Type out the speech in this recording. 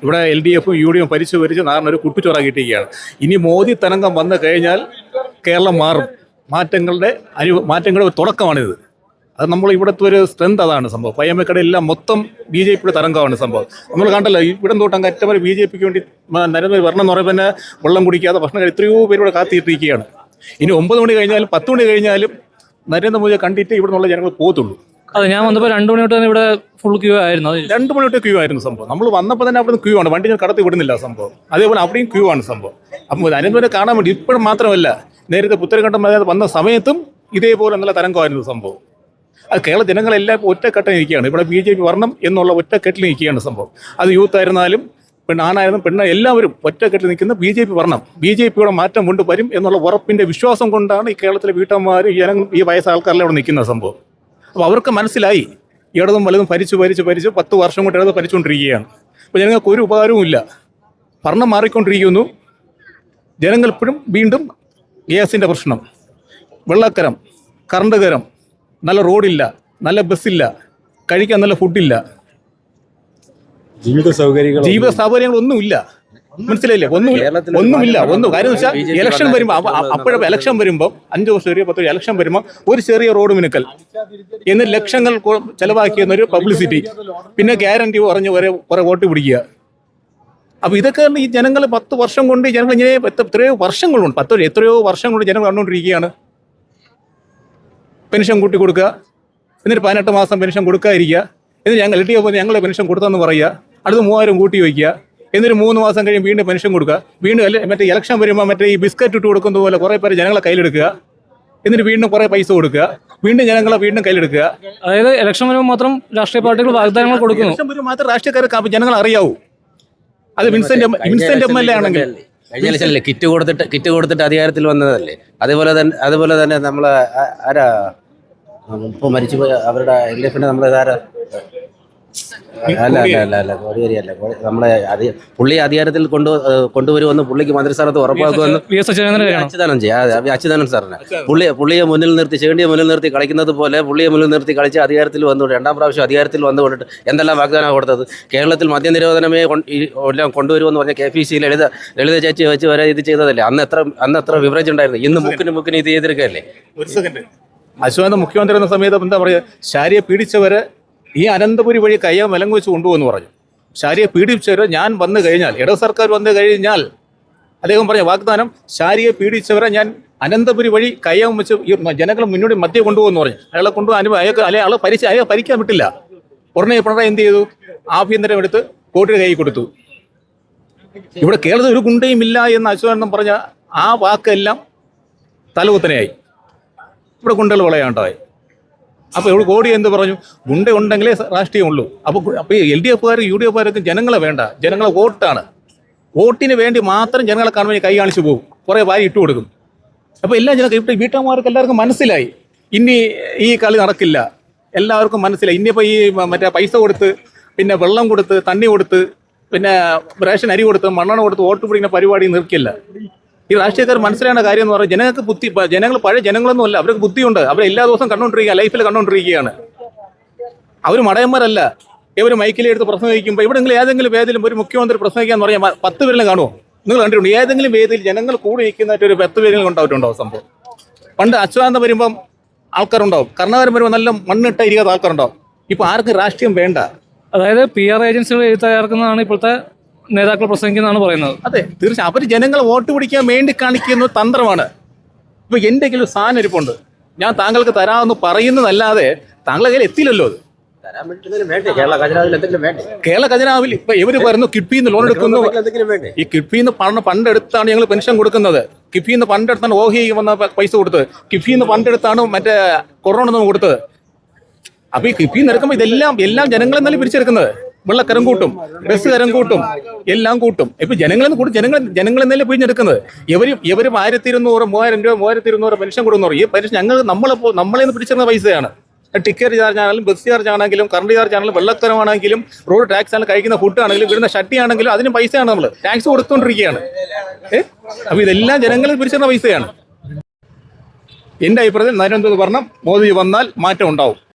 ഇവിടെ LDF UDF ഭരിച്ച് നാറിനൊരു കുട്ടിച്ചോറാക്കിയിട്ടിരിക്കുകയാണ്. ഇനി മോദി തരംഗം വന്നു കഴിഞ്ഞാൽ കേരളം മാറും. മാറ്റങ്ങളുടെ ഒരു തുടക്കമാണിത്. അത് നമ്മൾ ഇവിടുത്തെ ഒരു സ്ട്രെങ്ത് അതാണ് സംഭവം. പയ്യമ്മക്കടയെല്ലാം മൊത്തം BJPയുടെ തരംഗമാണ് സംഭവം. നമ്മൾ കണ്ടല്ലോ, ഇവിടെ തൊട്ട് അറ്റവരെ BJPക്ക് വേണ്ടി നരേന്ദ്ര വരണം എന്ന് പറയുമ്പോൾ തന്നെ വെള്ളം കുടിക്കാതെ ഭക്ഷണം എത്രയോ പേര് ഇവിടെ കാത്തിട്ടിരിക്കുകയാണ്. ഇനി 9 മണി കഴിഞ്ഞാലും 10 മണി കഴിഞ്ഞാലും നരേന്ദ്രമോദിയെ കണ്ടിട്ട് ഇവിടെ നിന്നുള്ള ജനങ്ങൾ പോകത്തുള്ളൂ. അതെ, ഞാൻ വന്നപ്പോൾ 2 മണി തൊട്ട് ഇവിടെ ഫുൾ ക്യൂ ആയിരുന്നു. 2 മണി തൊട്ട് ക്യൂ ആയിരുന്നു സംഭവം. നമ്മൾ വന്നപ്പോൾ തന്നെ അവിടെ ക്യൂ ആണ്, വണ്ടി ഞാൻ കടത്തി വിടുന്നില്ല സംഭവം. അതേപോലെ അവിടെയും ക്യൂ ആണ് സംഭവം. അപ്പം നരേന്ദ്രമോദിയെ കാണാൻ വേണ്ടി ഇപ്പോഴും മാത്രമല്ല, നേരത്തെ പുത്തരിക്കണ്ടം വന്ന സമയത്തും ഇതേപോലെ നല്ല തരംഗമായിരുന്നു സംഭവം. അത് കേരള ജനങ്ങളെല്ലാം ഒറ്റക്കെട്ടിൽ നിൽക്കുകയാണ്. ഇവിടെ BJP വരണം എന്നുള്ള ഒറ്റക്കെട്ടിൽ നിൽക്കുകയാണ് സംഭവം. അത് യൂത്ത് ആയിരുന്നാലും ആണായിരുന്നു പെണ്ണ എല്ലാവരും ഒറ്റക്കെട്ടിൽ നിൽക്കുന്ന BJP വരണം, BJPയുടെ മാറ്റം കൊണ്ടുവരും എന്നുള്ള ഉറപ്പിൻ്റെ വിശ്വാസം കൊണ്ടാണ് ഈ കേരളത്തിലെ വീട്ടമ്മമാർ ഈ വയസ്സ് ആൾക്കാരെല്ലാം ഇവിടെ നിൽക്കുന്ന സംഭവം. അപ്പോൾ അവർക്ക് മനസ്സിലായി ഇടതും വലതും ഭരിച്ച് 10 വർഷം കൊണ്ട് ഇടത് ഭരിച്ചുകൊണ്ടിരിക്കുകയാണ്. അപ്പോൾ ജനങ്ങൾക്ക് ഒരു ഉപകാരവും ഇല്ല. ഭരണം മാറിക്കൊണ്ടിരിക്കുന്നു. ജനങ്ങൾ ഇപ്പോഴും വീണ്ടും ഗ്യാസിൻ്റെ പ്രശ്നം, വെള്ളക്കരം, കറണ്ട് കരം, നല്ല റോഡില്ല, നല്ല ബസ്സില്ല, കഴിക്കാൻ നല്ല ഫുഡില്ല, ജീവിത സൗകര്യങ്ങളൊന്നുമില്ല. മനസ്സിലായില്ലേ? ഒന്നുമില്ല. കാര്യം വെച്ചാൽ ഇലക്ഷൻ വരുമ്പോൾ അപ്പോഴപ്പോൾ ഇലക്ഷൻ വരുമ്പോൾ 5 വർഷം 10 ഇലക്ഷൻ വരുമ്പോൾ ഒരു ചെറിയ റോഡ് മിനുക്കൽ എന്ന് ലക്ഷങ്ങൾ ചെലവാക്കിയെന്നൊരു പബ്ലിസിറ്റി, പിന്നെ ഗ്യാരണ്ടി പറഞ്ഞ് കുറെ വോട്ട് പിടിക്കുക. അപ്പോൾ ഇതൊക്കെ ഈ ജനങ്ങൾ 10 വർഷം കൊണ്ട് ജനങ്ങൾ ഇങ്ങനെ എത്രയോ വർഷങ്ങളുണ്ട്, എത്രയോ വർഷം കൊണ്ട് ജനങ്ങൾ കണ്ടുകൊണ്ടിരിക്കുകയാണ്. പെൻഷൻ കൂട്ടി കൊടുക്കുക, എന്നിട്ട് 18 മാസം പെൻഷൻ കൊടുക്കാതിരിക്കുക, എന്നിട്ട് ഞങ്ങളെ പെൻഷൻ കൊടുത്തെന്ന് പറയുക, അടുത്ത് 3000 കൂട്ടി വയ്ക്കുക, എന്നിട്ട് 3 മാസം കഴിയും വീണ്ടും പെൻഷൻ കൊടുക്കുക, വീണ്ടും മറ്റേ ഇലക്ഷൻ വരുമ്പോൾ ഈ ബിസ്ക്കറ്റ് ഇട്ട് കൊടുക്കുന്ന പോലെ കുറേ പേര് ജനങ്ങളെ കയ്യിലെടുക്കുക, എന്നിട്ട് വീണ്ടും കുറേ പൈസ കൊടുക്കുക, വീണ്ടും ജനങ്ങളെ വീണ്ടും കയ്യിലെടുക്കുക. അതായത് ഇലക്ഷൻ വരുമ്പോൾ മാത്രം രാഷ്ട്രീയ പാർട്ടികൾ വാഗ്ദാനങ്ങൾ കൊടുക്കുന്നു. ഇലക്ഷൻ വരുമ്പോൾ മാത്രം രാഷ്ട്രീയക്കാർക്ക് ജനങ്ങൾ അറിയാവൂ. അത് വിൻസെന്റ് MLA ആണെങ്കിൽ കിറ്റ് കൊടുത്തിട്ട് അധികാരത്തിൽ വന്നതല്ലേ. അതുപോലെ തന്നെ നമ്മളെ ഇപ്പോൾ മരിച്ചുപോയ അവരുടെ LDFന്റെ നമ്മളെ പുള്ളി അധികാരത്തിൽ കൊണ്ടുവരുമെന്ന് പുള്ളിക്ക് മന്ത്രിസ്ഥാനത്ത് ഉറപ്പാക്കുമെന്ന് അച്യുതാനന്ദൻ സാറിന് പുള്ളിയെ മുന്നിൽ നിർത്തി ചെണ്ടിയെ മുന്നിൽ നിർത്തി കളിക്കുന്നത് പോലെ പുള്ളിയെ മുന്നിൽ നിർത്തി കളിച്ച് അധികാരത്തിൽ വന്നു 2ാം പ്രാവശ്യം അധികാരത്തിൽ വന്നുകൊണ്ടിട്ട് എന്തെല്ലാം വാഗ്ദാനം കൊടുത്തത്. കേരളത്തിൽ മദ്യനിരോധനമേ എല്ലാം കൊണ്ടുവരുമെന്ന് പറഞ്ഞ KPC ലളിത ചേച്ചി വെച്ച് വരെ ഇത് ചെയ്തതല്ലേ. അന്ന് എത്ര വിവരേജ് ഉണ്ടായിരുന്നു. ഇന്ന് മുക്കിന് ഇത് ചെയ്തിരിക്കുകയല്ലേ. ഒരു സെക്കൻഡ്, അശ്വന്ത് മുഖ്യമന്ത്രി എന്ന സമയത്ത് എന്താ പറയുക, ശാരിയെ പീഡിച്ചവരെ ഈ അനന്തപുരി വഴി കയ്യാൻ വിലങ്ങ് വെച്ച് കൊണ്ടുപോകുമെന്ന് പറഞ്ഞു. ശാരിയെ പീഡിപ്പിച്ചവരെ ഞാൻ വന്നു കഴിഞ്ഞാൽ, ഇടത് സർക്കാർ വന്നു കഴിഞ്ഞാൽ അദ്ദേഹം പറഞ്ഞ വാഗ്ദാനം, ശാരിയെ പീഡിച്ചവരെ ഞാൻ അനന്തപുരി വഴി കയ്യാൻ വെച്ച് ഈ ജനങ്ങളെ മുന്നോട്ട് മധ്യ കൊണ്ടുപോകുമെന്ന് പറഞ്ഞു. അയാളെ ഭരിക്കാൻ വിട്ടില്ല. ഉടനെ പിണറായി എന്ത് ചെയ്തു? ആഭ്യന്തരം എടുത്ത് കോടതി കൈ കൊടുത്തു. ഇവിടെ കേരളത്തിൽ ഒരു ഗുണ്ടയും ഇല്ല എന്ന് അശ്വന്ത് പറഞ്ഞ ആ വാക്കെല്ലാം തലകുത്തനെയായി. ഇവിടെ ഗുണ്ടകൾ വിളയാണ്ടായി. അപ്പോൾ ഇവിടെ കോടി എന്ത് പറഞ്ഞു? ഗുണ്ട ഉണ്ടെങ്കിലേ രാഷ്ട്രീയമുള്ളൂ. അപ്പോൾ LDFകാർ UDFകാർക്ക് ജനങ്ങളെ വേണ്ട, ജനങ്ങളെ വോട്ടാണ്. വോട്ടിന് വേണ്ടി മാത്രം ജനങ്ങളെ കാണുമ്പോൾ കൈ കാണിച്ചു പോകും, കുറേ വാരി ഇട്ട് കൊടുക്കും. അപ്പോൾ എല്ലാ ഇവിടെ വീട്ടമ്മമാർക്ക് എല്ലാവർക്കും മനസ്സിലായി ഇനി ഈ കളി നടക്കില്ല. എല്ലാവർക്കും മനസ്സിലായി. ഇനിയിപ്പോൾ ഈ മറ്റേ പൈസ കൊടുത്ത്, പിന്നെ വെള്ളം കൊടുത്ത്, തണ്ണി കൊടുത്ത്, പിന്നെ റേഷൻ അരി കൊടുത്ത്, മണ്ണെണ്ണ കൊടുത്ത് വോട്ട് പിടിക്കുന്ന പരിപാടി നിർക്കില്ല. ഈ രാഷ്ട്രീയക്കാർ മനസ്സിലാകുന്ന കാര്യം എന്ന് പറഞ്ഞാൽ ജനങ്ങൾ പഴയ ജനങ്ങളൊന്നും അല്ല, അവർക്ക് ബുദ്ധിയുണ്ട്. അവർ എല്ലാ ദിവസവും കണ്ടുകൊണ്ടിരിക്കുക, ലൈഫിൽ കണ്ടുകൊണ്ടിരിക്കുകയാണ്. അവർ മടയന്മാരല്ല. ഇവർ മൈക്കിലെടുത്ത് പ്രസംഗിക്കുമ്പോൾ ഇവിടെ നിങ്ങൾ ഏതെങ്കിലും വേദിയിലും ഒരു മുഖ്യമന്ത്രി പ്രസംഗിക്കാന്ന് പറഞ്ഞാൽ 10 പേരിലും കാണുമോ? നിങ്ങൾ കണ്ടിട്ടുണ്ട് ഏതെങ്കിലും വേദിയിൽ ജനങ്ങൾ കൂടി നിൽക്കുന്നതായിട്ട് ഒരു 10 പേരിലും ഉണ്ടായിട്ടുണ്ടോ സംഭവം? പണ്ട് അച്യുതാനന്ദൻ വരുമ്പം ആൾക്കാരുണ്ടാവും, കർണാകരൻ വരുമ്പോൾ നല്ല മണ്ണിട്ട 20 ആൾക്കാരുണ്ടാവും. ഇപ്പോൾ ആർക്കും രാഷ്ട്രീയം വേണ്ട. അതായത് PR ഏജൻസികൾ എഴുത്തയർക്കുന്നതാണ് ഇപ്പോഴത്തെ നേതാക്കൾ പ്രസംഗിക്കുന്നതാണ് പറയുന്നത്. അതെ, തീർച്ചയായും അവർ ജനങ്ങളെ വോട്ട് പിടിക്കാൻ വേണ്ടി കാണിക്കുന്ന തന്ത്രമാണ്. ഇപ്പോൾ എൻ്റെ കയ്യിൽ സാധനം ഇരിപ്പുണ്ട്, ഞാൻ താങ്കൾക്ക് തരാമെന്ന് പറയുന്നതല്ലാതെ താങ്കളുടെ കയ്യിൽ എത്തില്ലല്ലോ. അത് കേരള ഖജനാവിൽ ഇപ്പൊ ഇവര് പറയുന്നു കിഫ്ബിന്ന് ലോൺ എടുക്കുന്നു. ഈ കിഫ്ബിന്ന് പണ്ടെടുത്താണ് ഞങ്ങൾ പെൻഷൻ കൊടുക്കുന്നത്. കിഫ്ബിന്ന് പണ്ടെടുത്താണ് ഓഹി വന്ന പൈസ കൊടുത്തത്. കിഫ്ബിന്ന് പണ്ടെടുത്താണ് മറ്റേ കൊറോണ കൊടുത്തത്. അപ്പൊ ഈ കിഫ്ബിന്ന് എടുക്കുമ്പോൾ എല്ലാം ജനങ്ങളിൽ നിന്നല്ലേ പിരിച്ചെടുക്കുന്നത്. വെള്ളക്കരം കൂട്ടും, ബസ് കരം കൂട്ടും, എല്ലാം കൂട്ടും. ഇപ്പൊ ജനങ്ങളിൽ നിന്നല്ലേ പിഴിഞ്ഞെടുക്കുന്നത്. ഇവര് 1200, 3000 രൂപ, 3200 പെൻഷൻ കൊടുക്കുന്നു. ഈ പെൻഷൻ നമ്മളെ നിന്ന് പിടിച്ചിരുന്ന പൈസയാണ്. ടിക്കറ്റ് ചാർജ് ആണെങ്കിലും, ബസ് ചാർജ് ആണെങ്കിലും, കറണ്ട് ചാർജ് ആണെങ്കിലും, വെള്ളക്കരമാണെങ്കിലും, റോഡ് ടാക്സ് ആണെങ്കിലും, കഴിക്കുന്ന ഫുഡ് ആണെങ്കിലും, ഇവിടുന്ന ഷട്ടി ആണെങ്കിലും അതിനും പൈസയാണ് നമ്മൾ ടാക്സ് കൊടുത്തുകൊണ്ടിരിക്കുകയാണ്. അപ്പൊ ഇതെല്ലാം ജനങ്ങളിൽ പിടിച്ചിരുന്ന പൈസയാണ്. എൻ്റെ അഭിപ്രായത്തിൽ നരേന്ദ്ര മോദി വന്നാൽ മാറ്റം ഉണ്ടാവും.